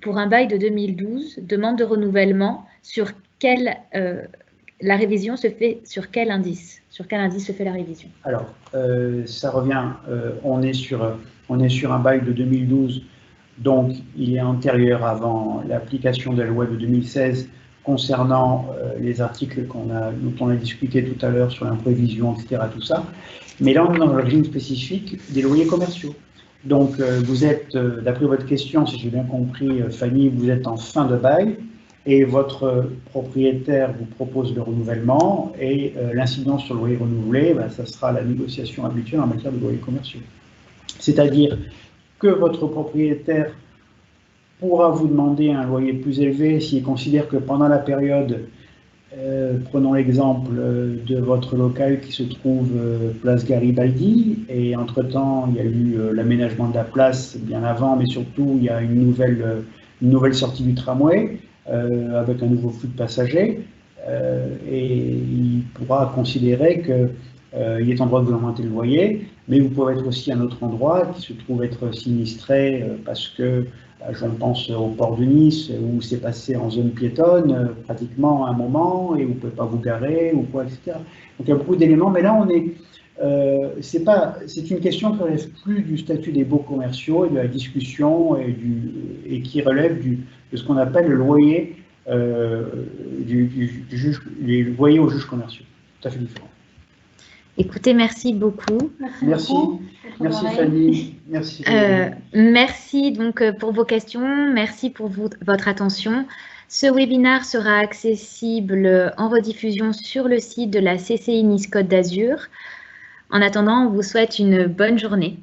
Pour un bail de 2012, demande de renouvellement, la révision se fait sur quel indice? Sur quel indice se fait la révision? Alors, ça revient, on est sur un bail de 2012, donc il est antérieur avant l'application de la loi de 2016 concernant les articles dont on a discuté tout à l'heure sur l'imprévision, etc., tout ça. Mais là, on est dans le régime spécifique des loyers commerciaux. Donc, vous êtes, d'après votre question, si j'ai bien compris, Fanny, vous êtes en fin de bail et votre propriétaire vous propose le renouvellement et l'incidence sur le loyer renouvelé, ça sera la négociation habituelle en matière de loyers commerciaux. C'est-à-dire que votre propriétaire pourra vous demander un loyer plus élevé s'il considère que pendant la période, prenons l'exemple de votre local qui se trouve place Garibaldi, et entre-temps il y a eu l'aménagement de la place bien avant, mais surtout il y a une nouvelle sortie du tramway avec un nouveau flux de passagers, et il pourra considérer qu'il est en droit de vous augmenter le loyer, mais vous pouvez être aussi à un autre endroit qui se trouve être sinistré parce que je pense au port de Nice où c'est passé en zone piétonne pratiquement à un moment et vous ne pouvez pas vous garer ou quoi, etc. Donc il y a beaucoup d'éléments, mais là c'est une question qui ne relève plus du statut des baux commerciaux et de la discussion et qui relève de ce qu'on appelle le loyer les loyers aux juges commerciaux. Tout à fait différent. Écoutez, merci beaucoup. Merci Fanny. Merci donc pour vos questions, merci pour votre attention. Ce webinaire sera accessible en rediffusion sur le site de la CCI Nice Côte d'Azur. En attendant, on vous souhaite une bonne journée.